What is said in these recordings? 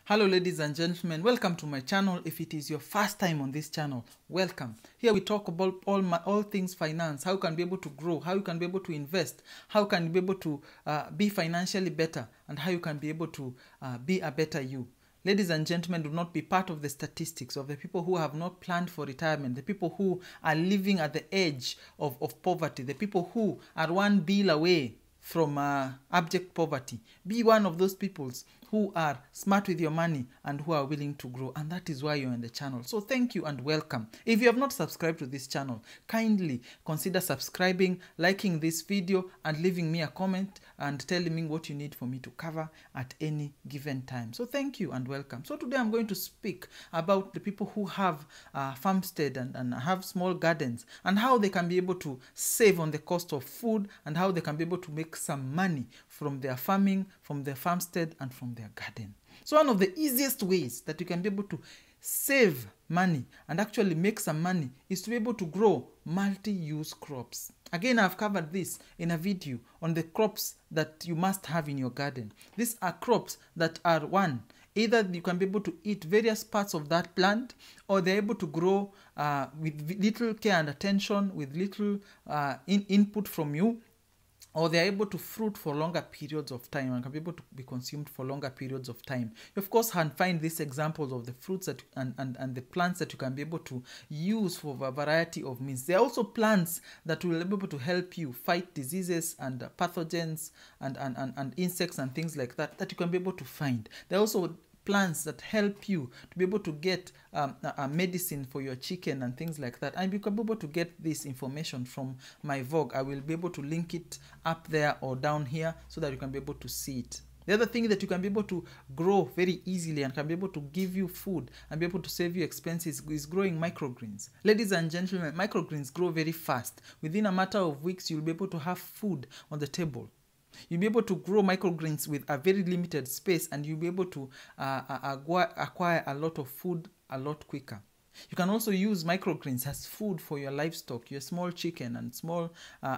Hello ladies and gentlemen, welcome to my channel. If it is your first time on this channel, welcome. Here we talk about all things finance, how you can be able to grow, how you can be able to invest, how you can be able to be financially better, and how you can be able to be a better you. Ladies and gentlemen, do not be part of the statistics of the people who have not planned for retirement, the people who are living at the edge of poverty, the people who are one bill away from abject poverty. Be one of those peoples who are smart with your money and who are willing to grow, and that is why you're on the channel. So thank you and welcome. If you have not subscribed to this channel, kindly consider subscribing, liking this video, and leaving me a comment and telling me what you need for me to cover at any given time. So thank you and welcome. So today I'm going to speak about the people who have farmstead and have small gardens, and how they can be able to save on the cost of food, and how they can be able to make some money from their farming, from their farmstead, and from their garden. So one of the easiest ways that you can be able to save money and actually make some money is to be able to grow multi-use crops. Again, I've covered this in a video on the crops that you must have in your garden. These are crops that are either you can be able to eat various parts of that plant, or they're able to grow with little care and attention, with little input from you, or they're able to fruit for longer periods of time and can be able to be consumed for longer periods of time. You of course can find these examples of the fruits that and the plants that you can be able to use for a variety of means. There are also plants that will be able to help you fight diseases and pathogens and insects and things like that you can be able to find. There are also plants that help you to be able to get a medicine for your chicken and things like that, and you can be able to get this information from my vlog. I will be able to link it up there or down here so that you can be able to see it. The other thing that you can be able to grow very easily and can be able to give you food and be able to save you expenses is growing microgreens. Ladies and gentlemen, microgreens grow very fast. Within a matter of weeks, you'll be able to have food on the table. You'll be able to grow microgreens with a very limited space, and you'll be able to acquire a lot of food a lot quicker. You can also use microgreens as food for your livestock, your small chicken and small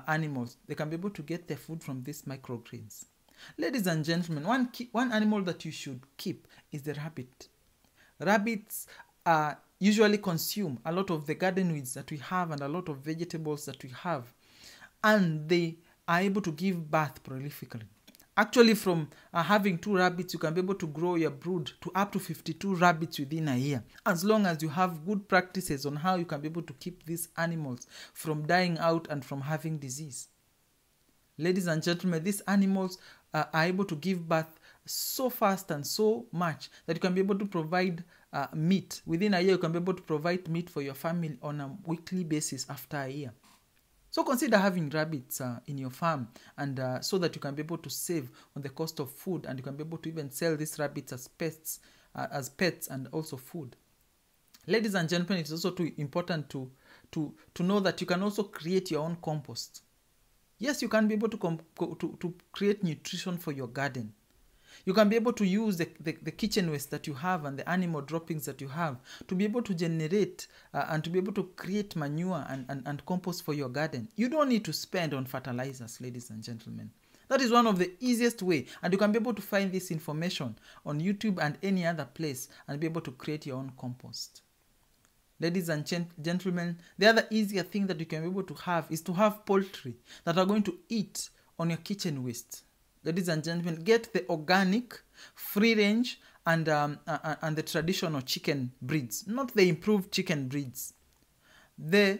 animals. They can be able to get their food from these microgreens. Ladies and gentlemen, one animal that you should keep is the rabbit. Rabbits usually consume a lot of the garden weeds that we have and a lot of vegetables that we have, and they are able to give birth prolifically. Actually, from having 2 rabbits, you can be able to grow your brood to up to 52 rabbits within a year, as long as you have good practices on how you can be able to keep these animals from dying out and from having disease. Ladies and gentlemen, these animals are able to give birth so fast and so much that you can be able to provide meat. Within a year, you can be able to provide meat for your family on a weekly basis after a year. So consider having rabbits in your farm, and so that you can be able to save on the cost of food, and you can be able to even sell these rabbits as pets and also food. Ladies and gentlemen, it's also too important to know that you can also create your own compost. Yes, you can be able to create nutrition for your garden. You can be able to use the kitchen waste that you have and the animal droppings that you have to be able to generate and to be able to create manure and compost for your garden. You don't need to spend on fertilizers, ladies and gentlemen. That is one of the easiest way, and you can be able to find this information on YouTube and any other place and be able to create your own compost. Ladies and gentlemen, the other easier thing that you can be able to have is to have poultry that are going to eat on your kitchen waste. Ladies and gentlemen, get the organic, free-range, and the traditional chicken breeds, not the improved chicken breeds. The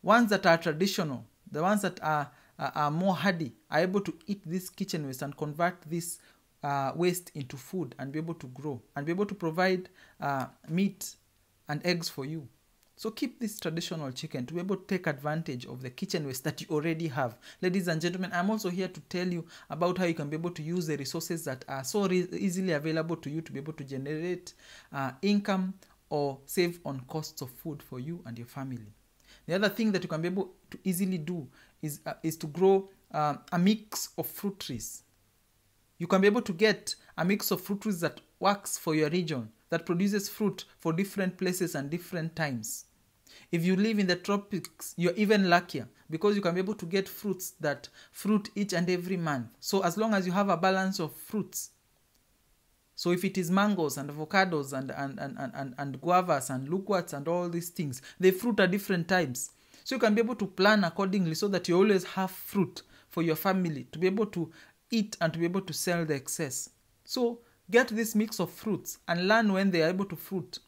ones that are traditional, the ones that are more hardy, are able to eat this kitchen waste and convert this waste into food and be able to grow and be able to provide meat and eggs for you. So keep this traditional chicken to be able to take advantage of the kitchen waste that you already have. Ladies and gentlemen, I'm also here to tell you about how you can be able to use the resources that are so easily available to you to be able to generate income or save on costs of food for you and your family. The other thing that you can be able to easily do is to grow a mix of fruit trees. You can be able to get a mix of fruit trees that works for your region, that produces fruit for different places and different times. If you live in the tropics, you're even luckier because you can be able to get fruits that fruit each and every month. So as long as you have a balance of fruits, So if it is mangoes and avocados and guavas and loquats and all these things, the fruit are different types. So you can be able to plan accordingly so that you always have fruit for your family to be able to eat and to be able to sell the excess. So get this mix of fruits and learn when they are able to fruit,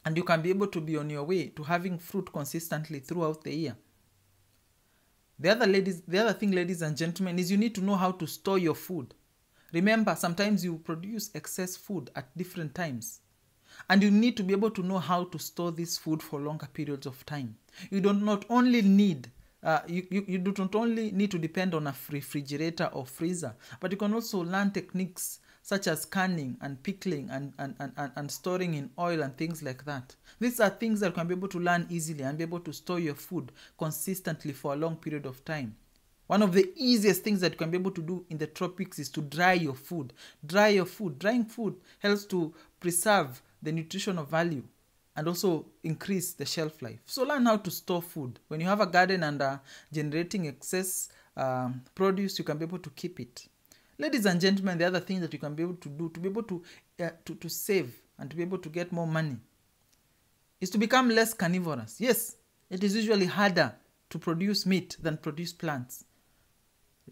and you can be able to be on your way to having fruit consistently throughout the year. The other thing, ladies and gentlemen, is you need to know how to store your food. Remember, sometimes you produce excess food at different times, and you need to be able to know how to store this food for longer periods of time. You do not only need you do not only need to depend on a refrigerator or freezer, but you can also learn techniques such as canning and pickling and storing in oil and things like that. These are things that you can be able to learn easily and be able to store your food consistently for a long period of time. One of the easiest things that you can be able to do in the tropics is to dry your food. Dry your food. Drying food helps to preserve the nutritional value and also increase the shelf life. So learn how to store food. When you have a garden and generating excess produce, you can be able to keep it. Ladies and gentlemen, the other thing that you can be able to do to be able to save and to be able to get more money is to become less carnivorous. Yes, it is usually harder to produce meat than produce plants.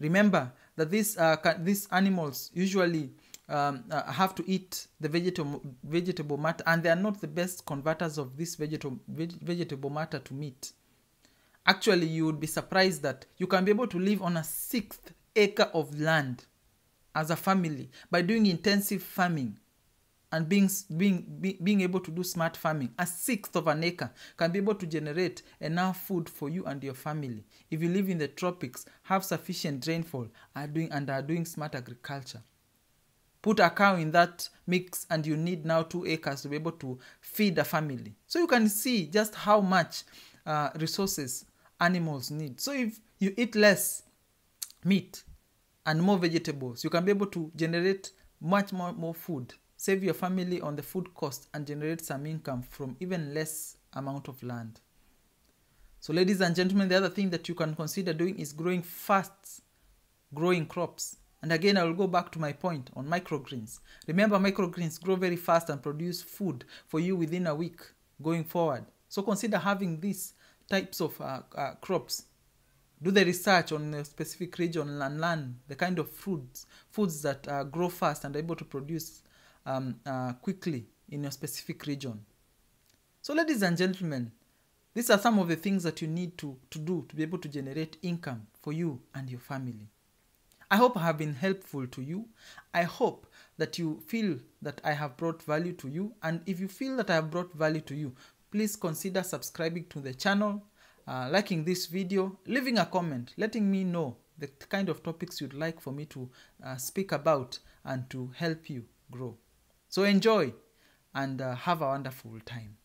Remember that these animals usually have to eat the vegetable matter, and they are not the best converters of this vegetable matter to meat. Actually, you would be surprised that you can be able to live on a 1/6 acre of land as a family by doing intensive farming and being able to do smart farming. A 1/6 of an acre can be able to generate enough food for you and your family. If you live in the tropics, have sufficient rainfall, are doing smart agriculture. Put a cow in that mix and you need now 2 acres to be able to feed a family. So you can see just how much resources animals need. So if you eat less meat and more vegetables, you can be able to generate much more food, save your family on the food cost, and generate some income from even less amount of land. So ladies and gentlemen, the other thing that you can consider doing is growing growing crops. And again, I will go back to my point on microgreens. Remember, microgreens grow very fast and produce food for you within a week going forward. So consider having these types of crops. Do the research on a specific region and learn the kind of foods that grow fast and are able to produce quickly in your specific region. So ladies and gentlemen, these are some of the things that you need to do to be able to generate income for you and your family. I hope I have been helpful to you. I hope that you feel that I have brought value to you. And if you feel that I have brought value to you, please consider subscribing to the channel, liking this video, leaving a comment, letting me know the kind of topics you'd like for me to speak about and to help you grow. So enjoy and have a wonderful time.